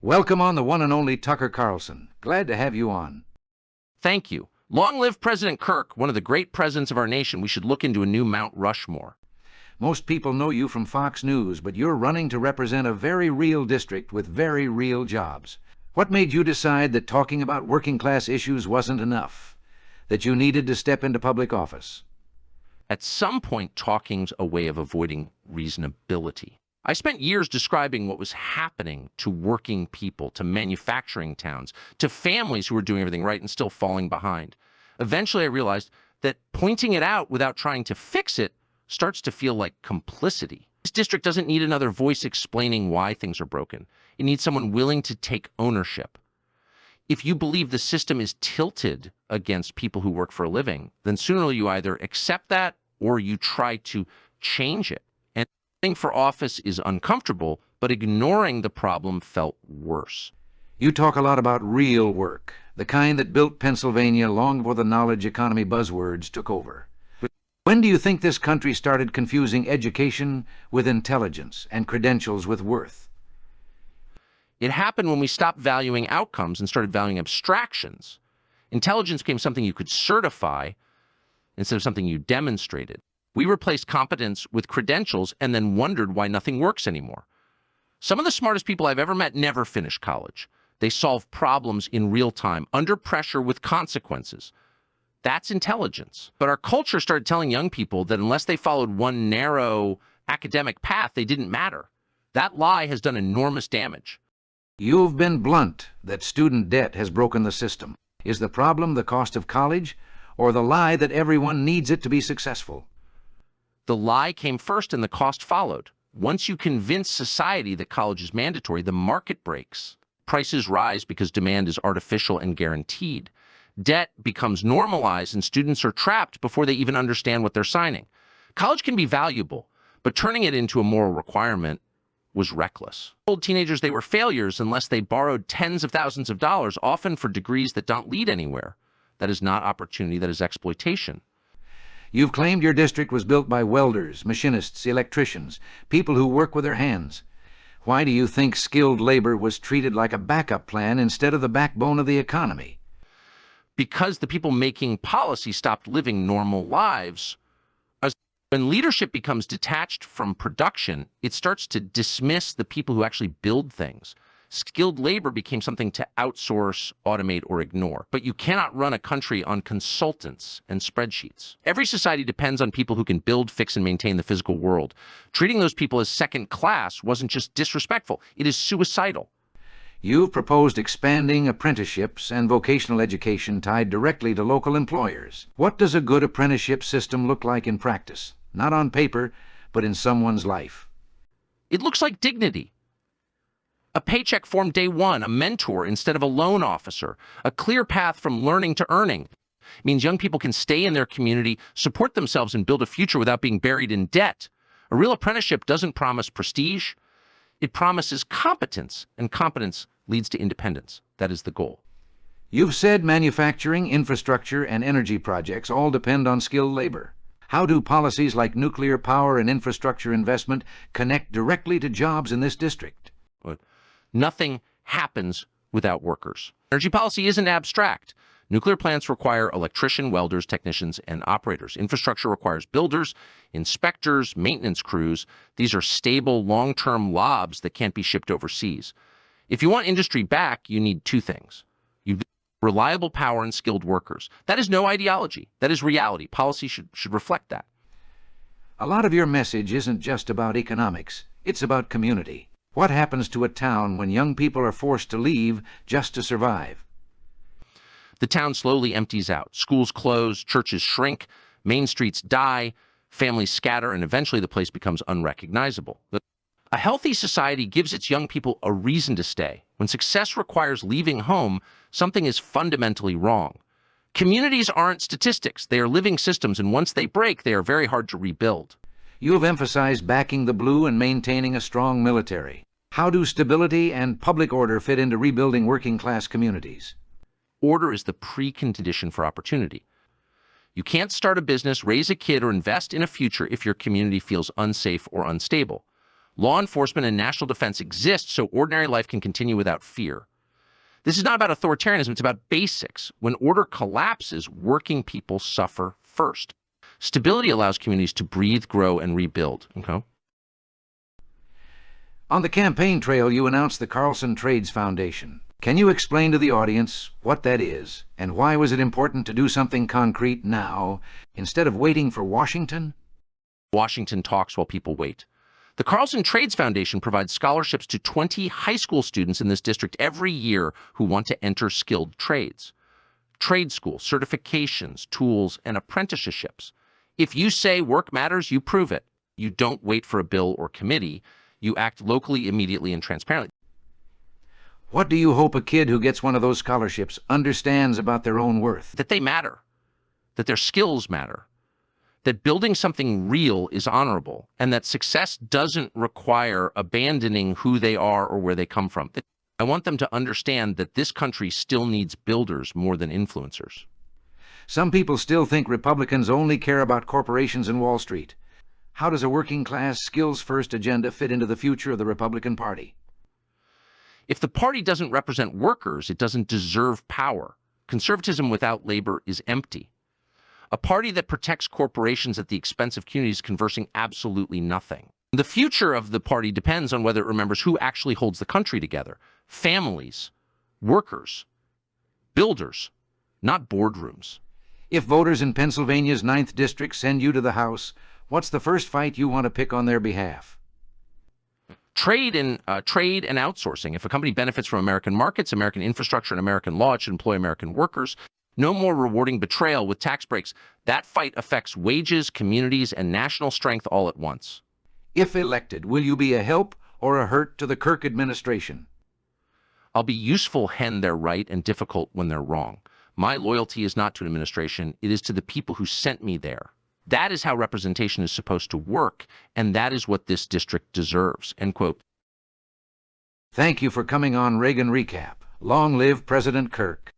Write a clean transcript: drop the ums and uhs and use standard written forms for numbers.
Welcome on the one and only Tucker Carlson. Glad to have you on. Thank you. Long live President Kirk, one of the great presidents of our nation. We should look into a new Mount Rushmore. Most people know you from Fox News, but you're running to represent a very real district with very real jobs. What made you decide that talking about working-class issues wasn't enough, that you needed to step into public office? At some point, talking's a way of avoiding reasonability. I spent years describing what was happening to working people, to manufacturing towns, to families who were doing everything right and still falling behind. Eventually, I realized that pointing it out without trying to fix it starts to feel like complicity. This district doesn't need another voice explaining why things are broken. It needs someone willing to take ownership. If you believe the system is tilted against people who work for a living, then sooner you either accept that or you try to change it. And running for office is uncomfortable, but ignoring the problem felt worse. You talk a lot about real work, the kind that built Pennsylvania long before the knowledge economy buzzwords took over. When do you think this country started confusing education with intelligence and credentials with worth? It happened when we stopped valuing outcomes and started valuing abstractions. Intelligence became something you could certify instead of something you demonstrated. We replaced competence with credentials and then wondered why nothing works anymore. Some of the smartest people I've ever met never finished college. They solve problems in real time, under pressure with consequences. That's intelligence. But our culture started telling young people that unless they followed one narrow academic path, they didn't matter. That lie has done enormous damage. You've been blunt that student debt has broken the system. Is the problem the cost of college, or the lie that everyone needs it to be successful? The lie came first and the cost followed. Once you convince society that college is mandatory, the market breaks. Prices rise because demand is artificial and guaranteed. Debt becomes normalized and students are trapped before they even understand what they're signing. College can be valuable, but turning it into a moral requirement was reckless. Told teenagers they were failures unless they borrowed tens of thousands of dollars, often for degrees that don't lead anywhere. That is not opportunity, that is exploitation. You've claimed your district was built by welders, machinists, electricians, people who work with their hands. Why do you think skilled labor was treated like a backup plan instead of the backbone of the economy? Because the people making policy stopped living normal lives. When leadership becomes detached from production, it starts to dismiss the people who actually build things. Skilled labor became something to outsource, automate, or ignore. But you cannot run a country on consultants and spreadsheets. Every society depends on people who can build, fix, and maintain the physical world. Treating those people as second class wasn't just disrespectful, it is suicidal. You've proposed expanding apprenticeships and vocational education tied directly to local employers. What does a good apprenticeship system look like in practice? Not on paper, but in someone's life. It looks like dignity. A paycheck form day one, a mentor instead of a loan officer, a clear path from learning to earning. It means young people can stay in their community, support themselves, and build a future without being buried in debt. A real apprenticeship doesn't promise prestige. It promises competence, and competence leads to independence. That is the goal. You've said manufacturing, infrastructure, and energy projects all depend on skilled labor. How do policies like nuclear power and infrastructure investment connect directly to jobs in this district? Nothing happens without workers. Energy policy isn't abstract. Nuclear plants require electricians, welders, technicians, and operators. Infrastructure requires builders, inspectors, maintenance crews. These are stable, long-term jobs that can't be shipped overseas. If you want industry back, you need two things. You need reliable power and skilled workers. That is no ideology. That is reality. Policy should reflect that. A lot of your message isn't just about economics. It's about community. What happens to a town when young people are forced to leave just to survive? The town slowly empties out. Schools close, churches shrink, main streets die, families scatter, and eventually the place becomes unrecognizable. A healthy society gives its young people a reason to stay. When success requires leaving home, something is fundamentally wrong. Communities aren't statistics. They are living systems, and once they break, they are very hard to rebuild. You have emphasized backing the blue and maintaining a strong military. How do stability and public order fit into rebuilding working-class communities? Order is the precondition for opportunity. You can't start a business, raise a kid, or invest in a future if your community feels unsafe or unstable. Law enforcement and national defense exist so ordinary life can continue without fear. This is not about authoritarianism, it's about basics. When order collapses, working people suffer first. Stability allows communities to breathe, grow, and rebuild. Okay? On the campaign trail, you announced the Carlson Trades Foundation. Can you explain to the audience what that is, and why was it important to do something concrete now, instead of waiting for Washington? Washington talks while people wait. The Carlson Trades Foundation provides scholarships to 20 high school students in this district every year who want to enter skilled trades. Trade school, certifications, tools, and apprenticeships. If you say work matters, you prove it. You don't wait for a bill or committee. You act locally, immediately, and transparently. What do you hope a kid who gets one of those scholarships understands about their own worth? That they matter, that their skills matter, that building something real is honorable, and that success doesn't require abandoning who they are or where they come from. I want them to understand that this country still needs builders more than influencers. Some people still think Republicans only care about corporations and Wall Street. How does a working-class, skills-first agenda fit into the future of the Republican Party? If the party doesn't represent workers, it doesn't deserve power. Conservatism without labor is empty. A party that protects corporations at the expense of communities conversing absolutely nothing. The future of the party depends on whether it remembers who actually holds the country together. Families, workers, builders, not boardrooms. If voters in Pennsylvania's 9th District send you to the House, what's the first fight you want to pick on their behalf? Trade and outsourcing. If a company benefits from American markets, American infrastructure, and American law, it should employ American workers. No more rewarding betrayal with tax breaks. That fight affects wages, communities, and national strength all at once. If elected, will you be a help or a hurt to the Kirk administration? I'll be useful when they're right and difficult when they're wrong. My loyalty is not to an administration, it is to the people who sent me there. That is how representation is supposed to work, and that is what this district deserves." End quote. Thank you for coming on Reagan Recap. Long live President Kirk.